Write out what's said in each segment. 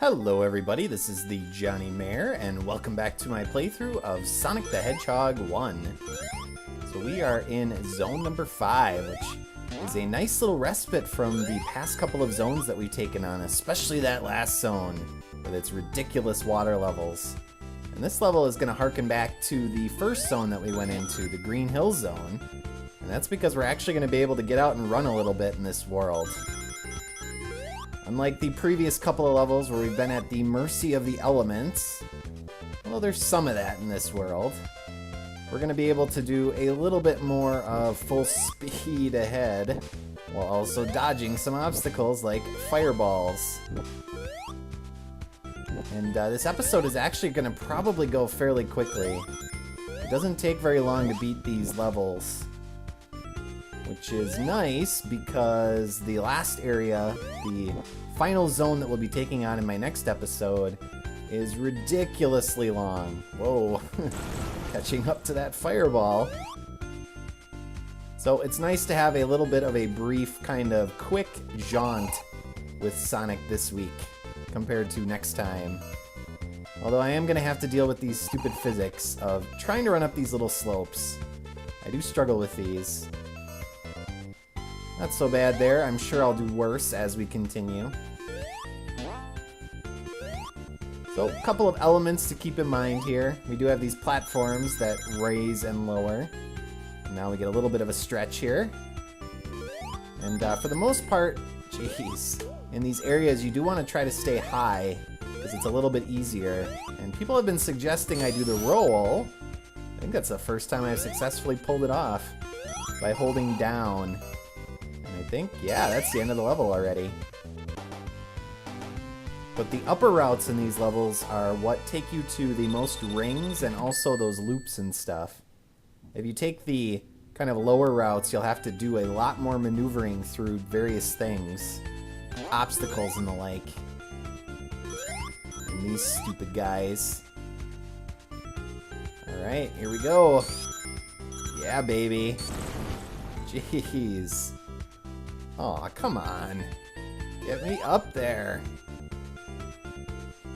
Hello everybody, this is the thejonnymar, and welcome back to my playthrough of Sonic the Hedgehog 1. So we are in zone number 5, which is a nice little respite from the past couple of zones that we've taken on, especially that last zone with its ridiculous water levels. And this level is going to harken back to the first zone that we went into, the Green Hill Zone. And that's because we're actually going to be able to get out and run a little bit in this world. Unlike the previous couple of levels where we've been at the mercy of the elements, well, there's some of that in this world. We're going to be able to do a little bit more of full speed ahead, while also dodging some obstacles like fireballs. And this episode is actually going to probably go fairly quickly. It doesn't take very long to beat these levels, which is nice because the last area, the final zone that we'll be taking on in my next episode, is ridiculously long. Whoa, catching up to that fireball. So it's nice to have a little bit of a brief, kind of quick jaunt with Sonic this week compared to next time. Although I am going to have to deal with these stupid physics of trying to run up these little slopes. I do struggle with these. Not so bad there. I'm sure I'll do worse as we continue. So, a couple of elements to keep in mind here. We do have these platforms that raise and lower. Now we get a little bit of a stretch here. And for the most part, jeez, in these areas you do want to try to stay high because it's a little bit easier. And people have been suggesting I do the roll. I think that's the first time I've successfully pulled it off by holding down. I think, yeah, that's the end of the level already. But the upper routes in these levels are what take you to the most rings and also those loops and stuff. If you take the kind of lower routes, you'll have to do a lot more maneuvering through various things, obstacles and the like. And these stupid guys. Alright, here we go. Yeah, baby. Jeez. Aw, come on. Get me up there.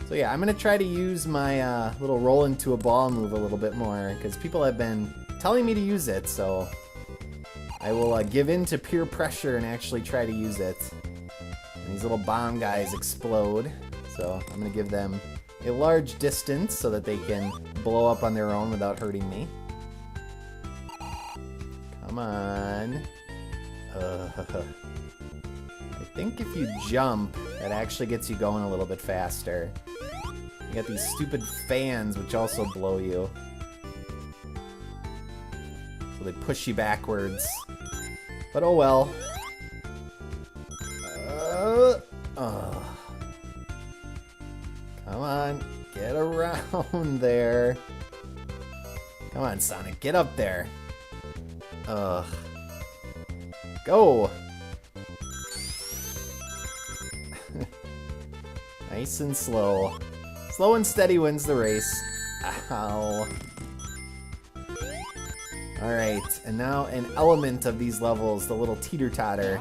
So yeah, I'm going to try to use my little roll into a ball move a little bit more, because people have been telling me to use it, so I will give in to peer pressure and actually try to use it. And these little bomb guys explode, so I'm going to give them a large distance so that they can blow up on their own without hurting me. Come on. I think if you jump, that actually gets you going a little bit faster. You got these stupid fans which also blow you. So they push you backwards. But oh well. Come on, get around there. Come on, Sonic, get up there. Go! Nice and slow. Slow and steady wins the race. Ow. Alright, and now an element of these levels, the little teeter-totter.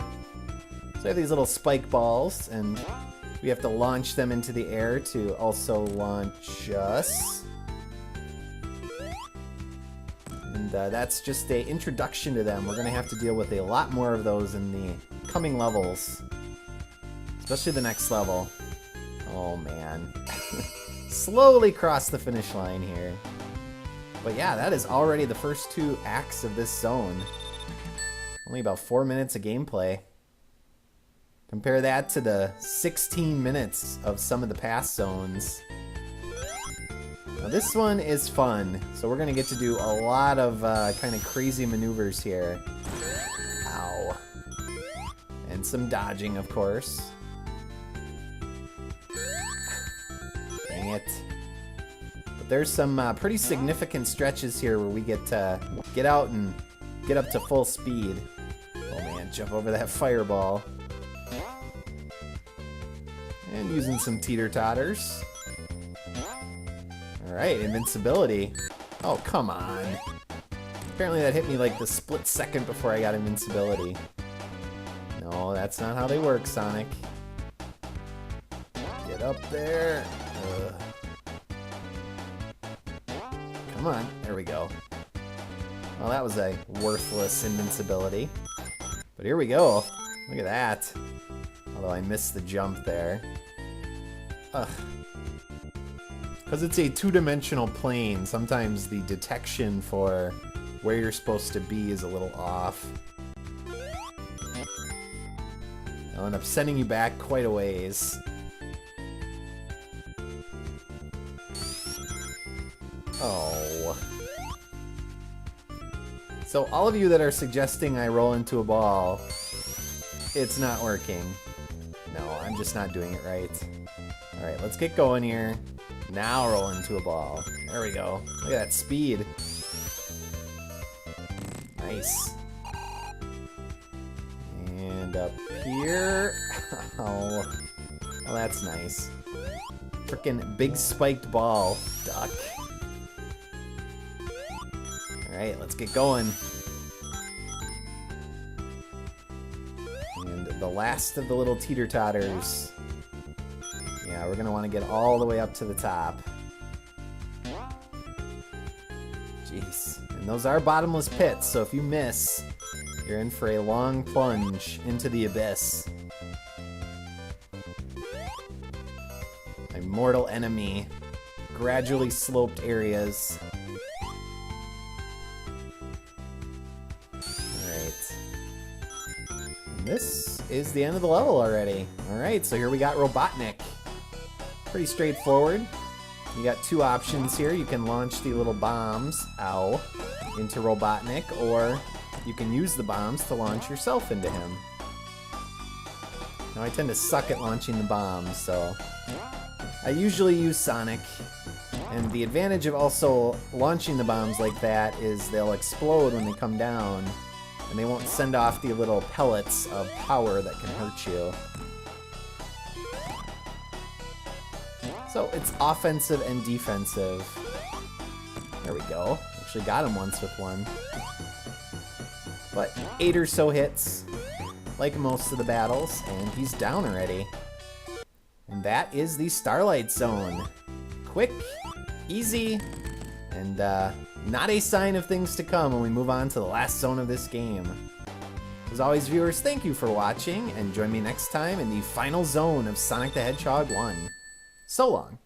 So we have these little spike balls, and we have to launch them into the air to also launch us. And that's just an introduction to them. We're going to have to deal with a lot more of those in the coming levels. Especially the next level. Oh man. Slowly cross the finish line here. But yeah, that is already the first 2 acts of this zone. Only about 4 minutes of gameplay. Compare that to the 16 minutes of some of the past zones. Now this one is fun, so we're going to get to do a lot of kind of crazy maneuvers here. Ow. And some dodging, of course. Dang it. But there's some pretty significant stretches here where we get to get out and get up to full speed. Oh man, jump over that fireball. And using some teeter-totters. Alright, invincibility. Oh, come on. Apparently that hit me like the split second before I got invincibility. No, that's not how they work, Sonic. Get up there. Come on. There we go. Well, that was a worthless invincibility. But here we go. Look at that. Although I missed the jump there. Ugh. Because it's a two-dimensional plane, sometimes the detection for where you're supposed to be is a little off. I'll end up sending you back quite a ways. Oh. So all of you that are suggesting I roll into a ball, it's not working. No, I'm just not doing it right. Alright, let's get going here. Now roll into a ball. There we go. Look at that speed. Nice. And up here. Oh, well, that's nice. Frickin' big spiked ball. Duck. Alright, let's get going. And the last of the little teeter-totters. Yeah, we're gonna want to get all the way up to the top. Jeez. And those are bottomless pits, so if you miss, you're in for a long plunge into the abyss. A mortal enemy. Gradually sloped areas. Alright. And this is the end of the level already. Alright, so here we got Robotnik. Pretty straightforward. You got two options here. You can launch the little bombs, ow, into Robotnik, or you can use the bombs to launch yourself into him. Now I tend to suck at launching the bombs, so I usually use Sonic. And the advantage of also launching the bombs like that is they'll explode when they come down, and they won't send off the little pellets of power that can hurt you. So it's offensive and defensive. There we go. Actually got him once with one. But 8 or so hits, like most of the battles, and he's down already. And that is the Starlight Zone. Quick, easy, and not a sign of things to come when we move on to the last zone of this game. As always, viewers, thank you for watching, and join me next time in the final zone of Sonic the Hedgehog 1. So long.